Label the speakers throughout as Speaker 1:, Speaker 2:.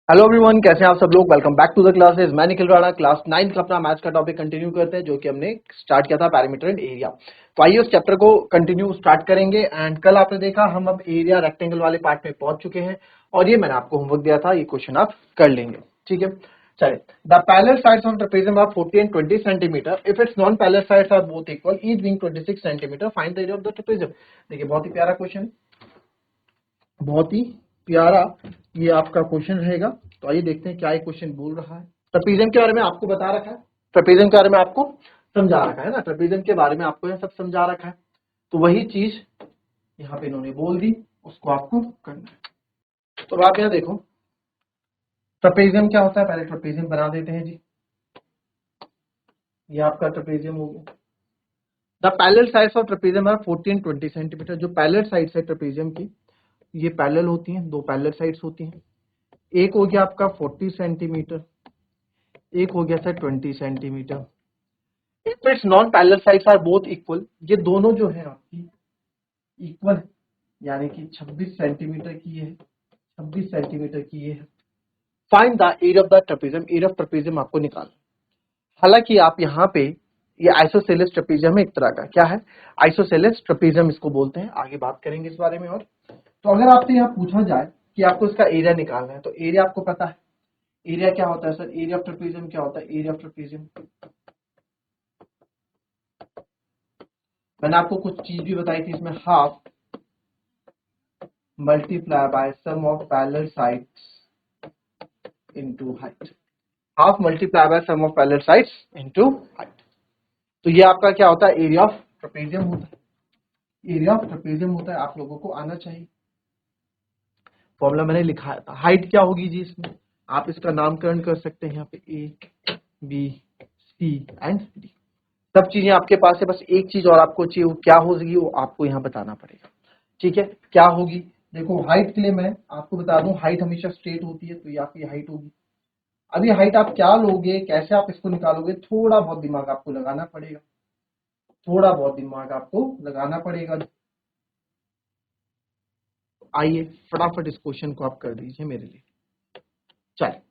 Speaker 1: Hello everyone, कैसे हैं आप सब लोग। Welcome back to the classes. मैं निखिल राणा क्लास 9 का अपना मैथ्स का टॉपिक कंटिन्यू करते हैं, जो कि हमने स्टार्ट किया था पैरामीटर एंड एरिया। तो आइए उस चैप्टर को कंटिन्यू स्टार्ट करेंगे। एंड कल आपने देखा हम अब एरिया रेक्टेंगल वाले पार्ट में पहुंच चुके हैं, और ये मैंने आपको होमवर्क दिया था, ये क्वेश्चन आप कर लेंगे। ठीक है, चलिए। The parallel sides of trapezium are 40 and 20 centimetre if it's non parallel sides are both equal, each being 26 centimetre, find the area of the trapezium. देखिए, बहुत ही प्यारा क्वेश्चन, बहुत ही प्यारा ये आपका क्वेश्चन रहेगा। तो आइए देखते हैं क्या ये क्वेश्चन बोल रहा है। ट्रेपेजियम के बारे में आपको बता रखा है, ट्रेपेजियम के बारे में आपको समझा रखा है ना, ट्रेपेजियम के बारे में आपको यह सब समझा रखा है। तो वही चीज यहाँ पे इन्होंने बोल दी, उसको आपको करना है। तो आप यहाँ देखो, ट्रेपेजियम क्या होता है, पहले ट्रेपेजियम बना देते हैं जी। ये आपका ट्रेपेजियम हो गया। The parallel sides of trapezium are 40 and 20 centimetre. जो पैरेलल साइड्स है ट्रेपेजियम की, ये पैरेलल होती हैं, दो पैरेलल साइड्स होती हैं। एक हो गया आपका 40 सेंटीमीटर, एक हो गया sir 20 centimetre. If it's non parallel sides are both equal, ये दोनों जो है आपकी इक्वल, यानी कि 26 सेंटीमीटर की ये है, 26 सेंटीमीटर की ये है। Find the area of the trapezium. Area of trapezium आपको निकालना। हालांकि आप यहाँ पे, ये आइसोसेलेस ट्रेपेजियम है एक तरह का, क्या है, आइसोसेलेस ट्रेपेजियम इसको बोलते हैं। आगे बात करेंगे इस बारे में। और तो अगर आपसे यहाँ पूछा जाए कि आपको इसका एरिया निकालना है, तो एरिया आपको पता है। एरिया क्या होता है सर, एरिया ऑफ ट्रेपेजियम क्या होता है, एरिया ऑफ ट्रेपेजियम, मैंने आपको कुछ चीज भी बताई थी इसमें, half multiply by sum of parallel sides into height. Half multiply by sum of parallel sides into height. तो ये आपका क्या होता है, एरिया ऑफ ट्रेपेजियम होता है। एरिया ऑफ ट्रेपेजियम होता है, आप लोगों को आना चाहिए। फॉर्मूला मैंने लिखाया था। हाइट क्या होगी जी इसमें, आप इसका नामकरण कर सकते हैं यहाँ पे, A B C and D. सब चीजें आपके पास है, बस एक चीज और आपको चाहिए, वो क्या होगी, वो आपको यहाँ बताना पड़ेगा। ठीक है, क्या होगी। देखो, हाइट के लिए मैं आपको बता दूं, हाइट हमेशा स्ट्रेट होती है, तो ये आपकी हाइट होगी। अभी हाइट आप क्या लोगे, कैसे आप इसको निकालोगे, थोड़ा बहुत दिमाग आपको लगाना पड़ेगा, थोड़ा बहुत दिमाग आपको लगाना पड़ेगा। आइए फटाफट इस क्वेश्चन को आप कर दीजिए मेरे लिए। चलिए,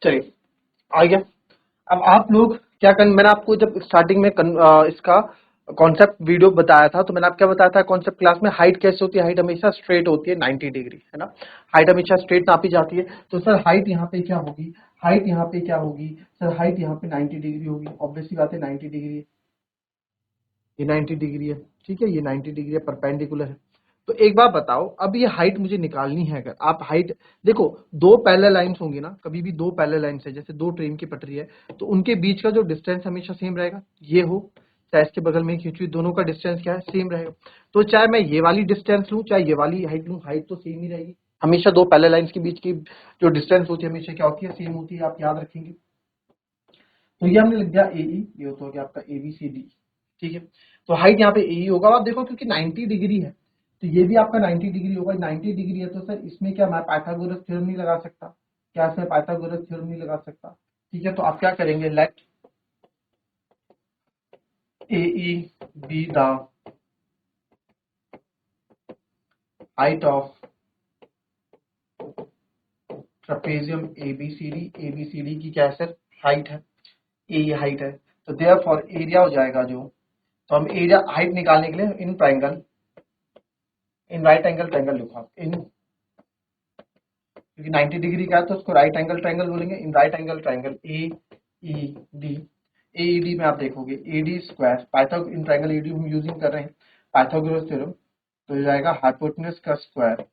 Speaker 1: चलिए आ गया। अब आप लोग क्या कर, मैंने आपको जब स्टार्टिंग में इसका कॉन्सेप्ट वीडियो बताया था, तो मैंने आपको क्या बताया था कॉन्सेप्ट क्लास में, हाइट कैसे होती है, हाइट हमेशा स्ट्रेट होती है 90 डिग्री, है ना। हाइट हमेशा स्ट्रेट नापी जाती है। तो सर हाइट यहाँ पे क्या होगी, हाइट यहाँ पे क्या होगी सर, हाइट यहाँ पे 90 डिग्री होगी। ऑब्वियसली बात है, 90 डिग्री है, ये 90 डिग्री है। ठीक है, ये 90 डिग्री है, परपेंडिकुलर है। तो एक बात बताओ, अब ये हाइट मुझे निकालनी है। अगर आप हाइट देखो, दो पैरेलल लाइंस होंगी ना, कभी भी दो पैरेलल लाइंस है, जैसे दो ट्रेन की पटरी है, तो उनके बीच का जो डिस्टेंस हमेशा सेम रहेगा। ये हो चाहे इसके बगल में खींची, दोनों का डिस्टेंस क्या है, सेम रहेगा। तो चाहे मैं ये वाली डिस्टेंस लूं, चाहे ये वाली हाइट लूं, हाइट तो सेम ही रहेगी। हमेशा दो पैरेलल लाइंस के बीच की जो डिस्टेंस होती है, हमेशा क्या होती है, सेम होती है। आप याद रखेंगे। तो ये हमने लिख दिया ए ई, ये होता हो गया आपका ए बी सी डी। ठीक है, तो हाइट यहाँ पे ए ई होगा। आप देखो, क्योंकि 90 डिग्री है, तो ये भी आपका 90 डिग्री होगा। 90 डिग्री है, तो सर इसमें क्या मैं पाइथागोरस थ्योरम नहीं लगा सकता, क्या इसमें पाइथागोरस थ्योरम नहीं लगा सकता। ठीक है, तो आप क्या करेंगे, let A E be the height of trapezium ABCD की क्या है सर, हाइट है, ए हाइट है। तो देयरफॉर एरिया हो जाएगा जो, तो हम एरिया हाइट निकालने के लिए in triangle, in right angle triangle लिखा, इन, क्योंकि 90 डिग्री का है तो उसको राइट एंगल ट्रायंगल बोलेंगे। In right angle triangle A E D, A E D में आप देखोगे A D square, Pythagoras, in triangle A D हम यूजिंग कर रहे हैं पाइथागोरस थ्योरम। तो हो जाएगा हाइपोटेनस का square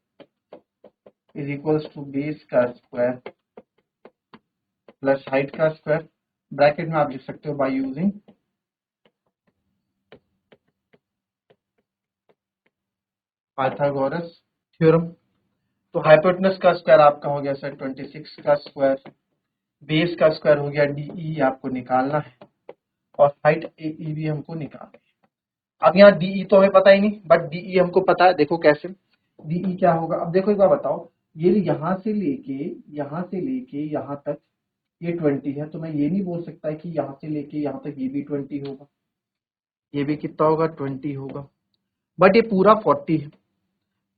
Speaker 1: is equals to base का स्क्वायर प्लस हाइट का स्क्वायर। ब्रैकेट में आप लिख सकते हो बाय यूजिंग पाइथागोरस थ्योरम। तो हाइपोटेनस का स्क्वायर आपका हो गया सर 26 का स्क्वायर, बेस का स्क्वायर हो गया डीई, आपको निकालना है, और हाइट ए ई भी हमको निकालना है। अब यहाँ डीई तो हमें पता ही नहीं, बट डीई हमको पता है। देखो कैसे, डीई क्या होगा। अब देखो एक बार बताओ, ये यहाँ से लेके यहाँ तक ये 20 है, तो मैं ये नहीं बोल सकता कि यहाँ से लेके यहाँ तक ये भी 20 होगा, ये भी कितना होगा 20 होगा, बट ये पूरा 40 है।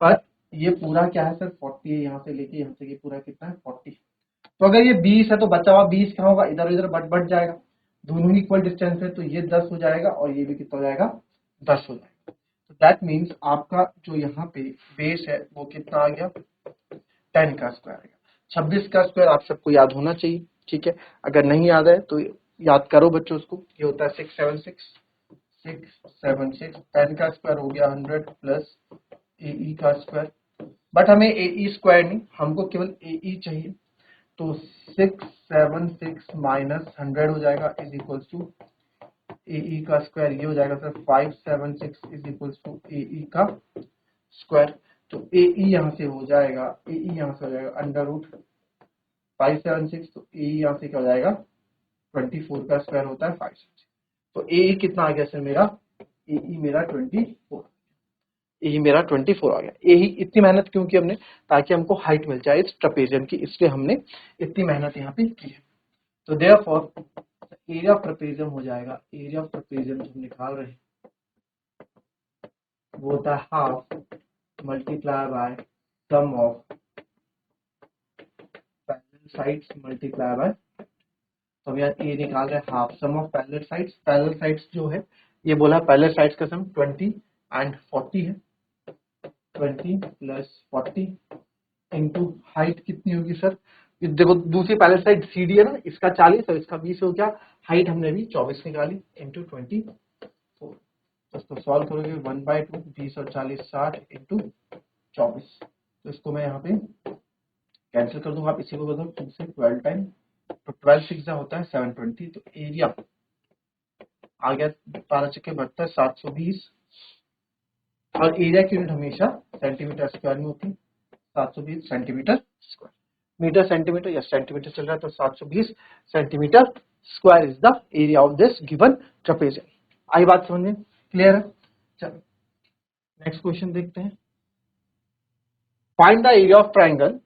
Speaker 1: पर ये पूरा क्या है सर 40 है, यहाँ से लेके यहाँ तक ये पूरा कितना है 40। तो अगर ये 20 है तो बचा हुआ 20 क्या होगा, इधर उधर बढ़ जाएगा, दोनों ही इक्वल डिस्टेंस है, तो ये 10 हो जाएगा और ये भी कितना हो जाएगा 10 हो जाएगा। तो दैट मीन्स आपका जो यहाँ पे बेस है वो कितना आ गया 10 का स्क्वायर आएगा। 26 का स्क्वायर आप सबको याद होना चाहिए, ठीक है। अगर नहीं याद है तो याद करो बच्चों उसको, ये होता है 676 10 का स्क्वायर हो गया 100 प्लस AE का स्क्वायर, बट हमें AE स्क्वायर नहीं, हमको केवल AE चाहिए। तो 676 माइनस 100 हो जाएगा इज इक्वल्स टू AE का स्क्वायर, ये हो जाएगा sir 576 is equals to AE का स्क्वायर। तो AE यहाँ से हो जाएगा, AE यहाँ से हो जाएगा अंडर रूट 576, तो AE यहाँ से क्या हो जाएगा 24 का स्क्वायर होता है 576। तो AE कितना आ गया सर मेरा, AE मेरा 24, यही मेरा 24 आ गया। यही इतनी मेहनत क्यों की हमने, ताकि हमको हाइट मिल जाए इस ट्रेपेजियम की, इसलिए हमने इतनी मेहनत यहाँ पे की है। तो देयरफॉर एरिया ऑफ ट्रेपेजियम हो जाएगा, एरिया ऑफ ट्रेपेजियम जो हम निकाल रहे हैं वो होता है half multiply by sum of parallel sides multiply by, तो हम यहाँ ए निकाल रहे हैं half sum of parallel sides. Parallel sides जो है ये बोला पैरेलल साइड्स का सम 20 एंड 40 है, 20 प्लस 40 इंटू हाइट कितनी होगी सर, देखो दूसरी पैरेलल साइड CD है ना, इसका 40 और इसका 20 हो गया, हाइट हमने भी 24 निकाली इंटू 24। तो इसको सॉल्व करोगे 1/2 20 और 40 60 इंटू 24, तो इसको मैं यहाँ पे कैंसिल कर दूंगा, आप इसी को कर दो 2 से 12 टाइम, तो 12 6 होता है 720। तो एरिया आ गया 12 चक्के 72 720, और एरिया की यूनिट हमेशा सेंटीमीटर स्क्वायर में होती है, 720 सेंटीमीटर स्क्वायर, मीटर सेंटीमीटर या सेंटीमीटर चल रहा है, तो 720 centimetre square is the area of this given trapezium. आई बात समझ में, क्लियर है। चलो नेक्स्ट क्वेश्चन देखते हैं। Find the area of triangle.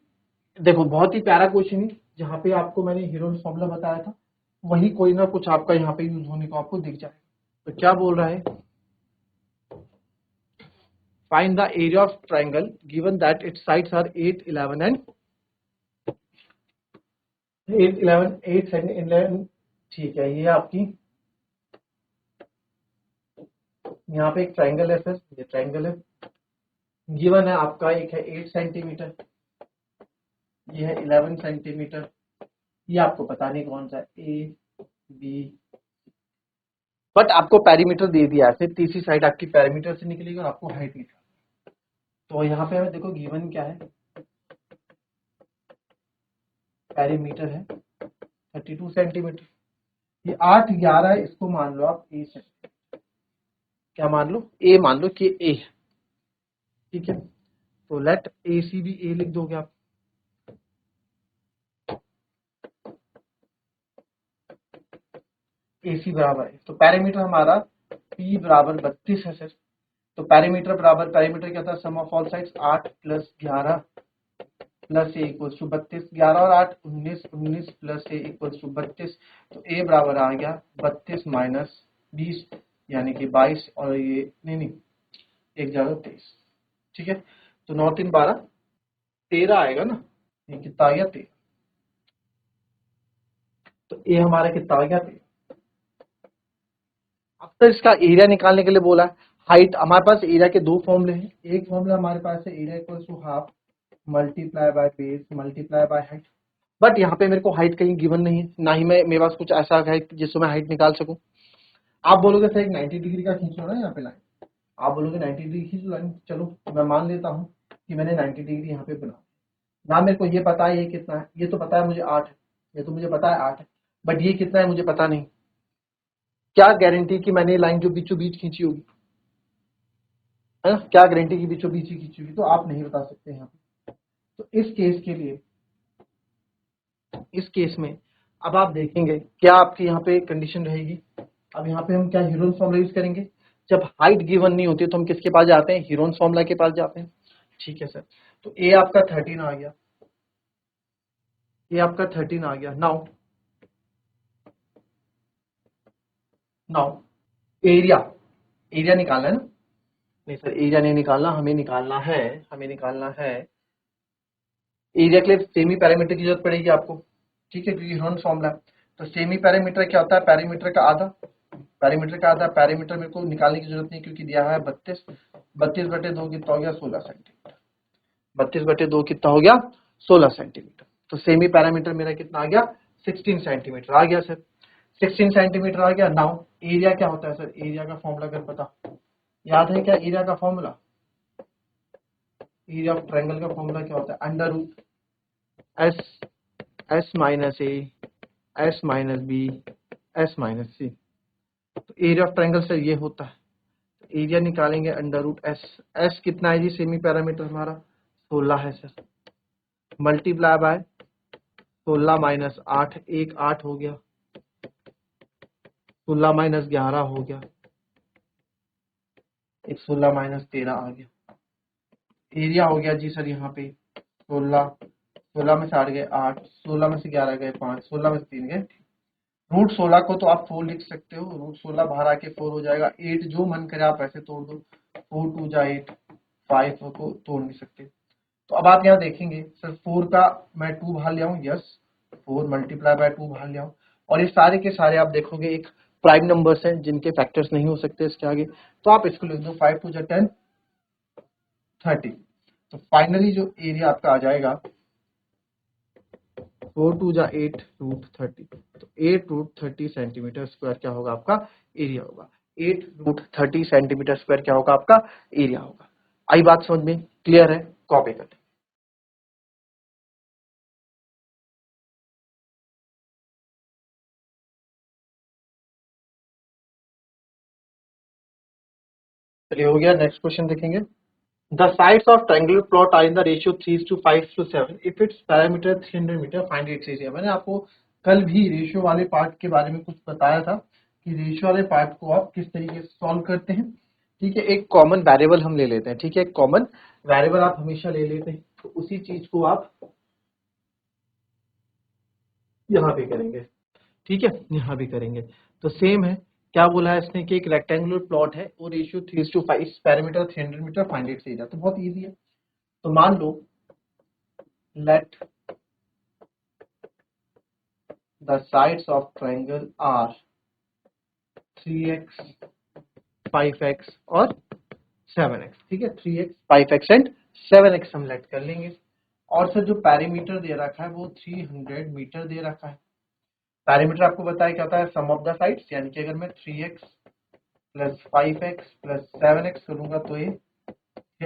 Speaker 1: देखो बहुत ही प्यारा क्वेश्चन है, जहां पे आपको मैंने हीरोन्स फॉर्मूला बताया था वही कोई ना कुछ आपका यहाँ पे यूज होने को आपको दिख जाएगा। तो क्या बोल रहा है, find the area of triangle given that its sides are 8 11 and 8 11 8 and 11, ठीक है। ये आपकी यहाँ पे एक ट्राइंगल है सर, ये ट्राइंगल है, गिवन है आपका, एक है 8 सेंटीमीटर, ये है 11 सेंटीमीटर, ये आपको पता नहीं कौन सा है, ए बी, बट आपको पैरीमीटर दे दिया है, फिर तीसरी साइड आपकी पैरीमीटर से निकलेगी और आपको हाइट निकालनी। तो यहाँ पे हमें देखो गिवन क्या है, पैरीमीटर है 32 सेंटीमीटर, ये 8 11 है, इसको मान लो आप ए सेंटीमीटर, क्या मान लो ए, मान लो कि ए है, ठीक है। तो लेट ए सी भी ए लिख दोगे आप, ए सी बराबर है, तो पैरामीटर हमारा पी बराबर 32 है सर। तो पैरामीटर बराबर, पैरामीटर क्या था, sum of all sides 8 plus 11 plus A equals to 32, 11 और 8 19, 19 प्लस ए इक्वल्स टू 32, तो ए बराबर आ गया 32 माइनस 20 यानी कि 22, और ये नहीं एक जगह 23, ठीक है। तो 9 3 12 13 आएगा ना, ये कितना आ गया 13, तो ए हमारा कितना आ गया 13। अब तो इसका एरिया निकालने के लिए बोला है, हाइट हमारे पास एरिया के दो फॉर्मूले हैं, एक फॉर्मूला हमारे पास है area equals to half multiply by base multiply by height, but यहाँ पे मेरे को हाइट कहीं गिवन नहीं है, ना ही मैं मेरे पास कुछ ऐसा है जिससे मैं हाइट निकाल सकूं। आप बोलोगे सर एक 90 डिग्री का खींच लो ना यहाँ पे लाइन, आप बोलोगे 90 डिग्री खींच लो लाइन, चलो मैं मान लेता हूँ कि मैंने 90 डिग्री यहाँ पे बना, ना मेरे को ये पता है ये कितना है, ये तो पता है मुझे 8 है, ये तो मुझे पता है 8 है, बट ये कितना है मुझे पता नहीं, क्या गारंटी कि मैंने लाइन जो बीचों बीच खींची होगी, है ना, क्या गारंटी की बीचों बीच ही खींची होगी, तो आप नहीं बता सकते यहाँ पे। तो इस केस के लिए, इस केस में अब आप देखेंगे क्या आपकी यहाँ पे कंडीशन रहेगी। अब यहाँ पे हम क्या हीरोन्स फॉर्मूला यूज करेंगे, जब हाइट गिवन नहीं होती तो हम किसके पास जाते हैं, हीरोन्स फॉर्मूला के पास जाते हैं, ठीक है सर। तो ए आपका 13 आ गया, ये आपका 13 आ गया। नाउ नाउ एरिया, एरिया निकालना है ना? नहीं सर, एरिया नहीं निकालना, हमें निकालना है एरिया के लिए सेमी पैरामीटर की जरूरत पड़ेगी आपको, ठीक है, क्योंकि हर्न फॉर्मूला है। तो सेमी पैरामीटर क्या होता है? पैरामीटर का आधा, पैरामीटर मेरे को निकालने की जरूरत नहीं क्योंकि दिया है 32, 32/2 कितना हो गया? 16 सेंटीमीटर। 32/2 कितना हो गया? 16 सेंटीमीटर। तो सेमी पैरामीटर मेरा कितना आ गया? 16 सेंटीमीटर आ गया सर, 16 सेंटीमीटर आ गया। नाउ एरिया क्या होता है सर? एरिया का फॉर्मूला अगर पता याद है क्या? एरिया का फॉर्मूला, एरिया ऑफ ट्रायंगल का फॉर्मूला क्या होता है? Under root S, S minus A, S minus B, S minus C. तो एरिया ऑफ ट्रायंगल सर ये होता है। तो एरिया निकालेंगे अंडर रूट एस, एस कितना है जी? सेमी पैरामीटर हमारा 16 है सर, मल्टीप्लाई बाय 16 माइनस 8, एक 8 हो गया, 16 माइनस 11 हो गया, एक 16 माइनस 13 आ गया। एरिया हो गया जी सर यहाँ पे 16, 16 में से 8 गए 8, 16 में से 11 गए 5, 16 में से 3 गए। रूट 16 को तो आप 4 लिख सकते हो, रूट 16 बाहर आके 4 हो जाएगा। 8 जो मन करे आप ऐसे तोड़ दो, 4 2 जा 8, 5 को तोड़ नहीं सकते। तो अब आप यहाँ देखेंगे सर 4 का मैं 2 बाहर ले आऊँ, यस 4 मल्टीप्लाई बाय 2 बाहर ले आऊँ, और ये सारे के सारे आप देखोगे एक प्राइम नंबर्स हैं जिनके फैक्टर्स नहीं हो सकते इसके आगे, तो आप इसको लिख दो 5 2 जा 10, 30। तो फाइनली जो एरिया आपका आ जाएगा 4 2 जा 8 रूट 30, तो 8 रूट 30 सेंटीमीटर स्क्वायर क्या होगा आपका? एरिया होगा। 8 रूट 30 सेंटीमीटर स्क्वायर क्या होगा आपका? एरिया होगा। आई बात समझ में? क्लियर है? कॉपी कर लें। चलिए हो गया, नेक्स्ट क्वेश्चन देखेंगे। The sides of triangular plot are in the ratio 3:5:7 if its parameter 300 metre, find its area. मैंने आपको कल भी रेशियो वाले पार्ट के बारे में कुछ बताया था कि रेशियो वाले पार्ट को आप किस तरीके से सॉल्व करते हैं, ठीक है। एक कॉमन वेरिएबल हम ले लेते हैं, ठीक है, एक कॉमन वेरिएबल आप हमेशा ले लेते हैं, तो उसी चीज को आप यहाँ पे करेंगे, ठीक है, यहाँ भी करेंगे। तो सेम है, क्या बोला है इसने कि एक रेक्टेंगुलर प्लॉट है और ratio 3:5, parameter 300 metre, find its area. तो बहुत इजी है। तो मान लो let the sides of triangle are 3x, 5x और 7x, ठीक है, 3x, 5x एंड 7x हम लेट कर लेंगे। और सर जो पैरीमीटर दे रखा है वो 300 मीटर दे रखा है। पैरीमीटर आपको बताया क्या होता है? सम ऑफ द साइड्स, यानी कि अगर मैं 3x plus 5x plus 7x करूंगा तो ये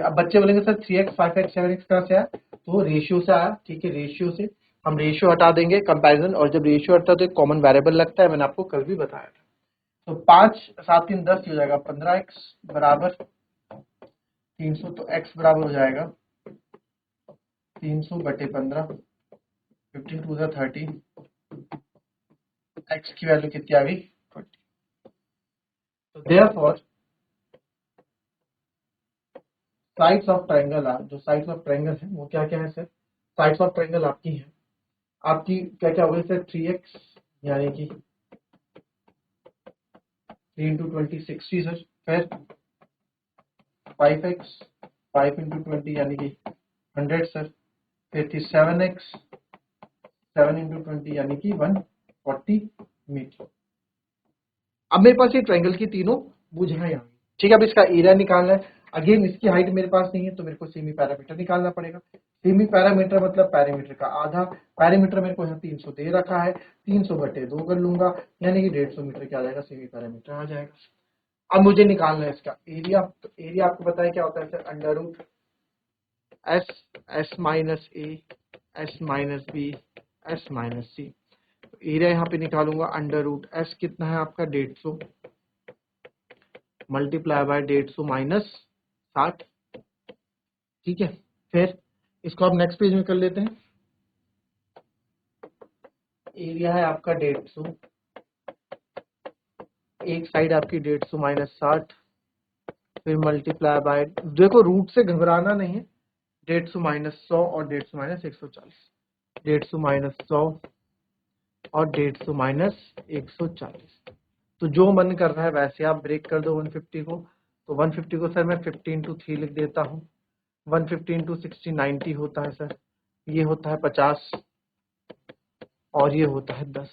Speaker 1: अब बच्चे बोलेंगे सर 3x 5x 7x कहाँ से आया? तो रेशियो से आया, ठीक है, रेशियो से हम रेशियो हटा देंगे कंपैरिजन, और जब रेशियो हटता है तो एक कॉमन वेरिएबल लगता है, मैंने आपको कल भी बताया था। तो 5 7 3 10 हो जाएगा, 15x बराबर 300, तो x बराबर हो जाएगा 300/15, 15 2 30, x की वैल्यू कितनी आ गई? 20। तो therefore sides of triangle are, जो साइड्स ऑफ ट्रायंगल है वो क्या क्या है सर? साइड्स ऑफ ट्रायंगल आपकी है, आपकी क्या क्या हो गई सर? 3x यानी कि 3 into 20 60 सर, फिर 5x 5 into 20 यानी कि 100 सर, फिर थी 7x 7 into 20 यानी कि 140 मीटर। अब मेरे पास ये ट्रायंगल की तीनों भुजाएं आ गई, ठीक है। अब इसका एरिया निकालना है, अगेन इसकी हाइट मेरे पास नहीं है तो मेरे को सेमी पैरामीटर निकालना पड़ेगा। सेमी पैरामीटर मतलब पैरामीटर का आधा, पैरामीटर मेरे को यहाँ 300 दे रखा है, 300/2 कर लूंगा, यानी कि 150 मीटर क्या आ जाएगा? सेमी पैरामीटर आ जाएगा। अब मुझे निकालना है इसका एरिया। तो एरिया आपको बताया क्या होता है sir? Under root S, S minus A, S minus B, S minus C. Area यहाँ पे निकालूंगा अंडर रूट एस कितना है आपका? 150 मल्टीप्लाई बाय 150 माइनस 60, ठीक है। फिर इसको आप नेक्स्ट पेज में कर लेते हैं। एरिया है आपका 150, एक साइड आपकी 150 माइनस 60, फिर मल्टीप्लाई बाय, देखो रूट से घबराना नहीं है, 150 माइनस 100 और 150 माइनस 140, 150 माइनस 100 और 150 माइनस 140, तो जो मन कर रहा है वैसे आप ब्रेक कर दो 150 को। तो 150 को सर मैं 50 इंटू 3 लिख देता हूँ। 150 इंटू 60 90 होता है सर, ये होता है 50 और ये होता है 10।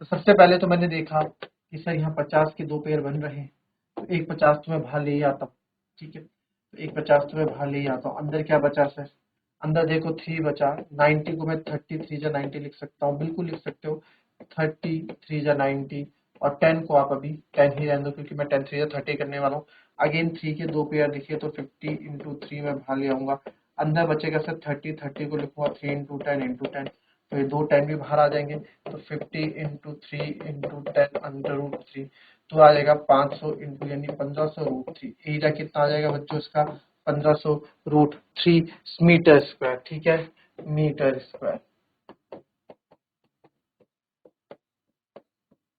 Speaker 1: तो सबसे पहले तो मैंने देखा कि सर यहाँ 50 के 2 पेयर बन रहे हैं, तो एक 50 तो मैं बाहर ले ही आता हूँ। ठीक है, तो एक 50 तो मैं बाहर ले ही आता हूँ। अंदर क्या बचा सर? अंदर देखो 3 बचा। 90 को मैं 33 जा 90 लिख सकता हूँ, बिल्कुल लिख सकते हो। 33 जा 90 और 10 को आप अभी 10 ही रहने दो क्योंकि मैं 10 3 जा 30 करने वाला हूँ। अगेन 3 के 2 पेयर लिखिए तो 50 इंटू 3 में बाहर ले आऊंगा। अंदर बचेगा सर 30 को लिखूंगा 3 इंटू 10 इंटू 10, तो ये 2 10 भी बाहर आ जाएंगे। तो 50 इंटू 3 इंटू 10 अंडर रूट 3, तो आ जाएगा 500 इंटू यानी 1500 रूट 3। एरिया कितना आ जाएगा बच्चों इसका? 1500 रूट 3 मीटर स्क्वायर। ठीक है, मीटर स्क्वायर।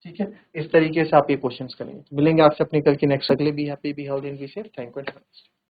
Speaker 1: ठीक है, इस तरीके से आप ये क्वेश्चंस करेंगे। मिलेंगे आपसे अपनी कल की नेक्स्ट। अगले be happy, be healthy and be safe. Thank you.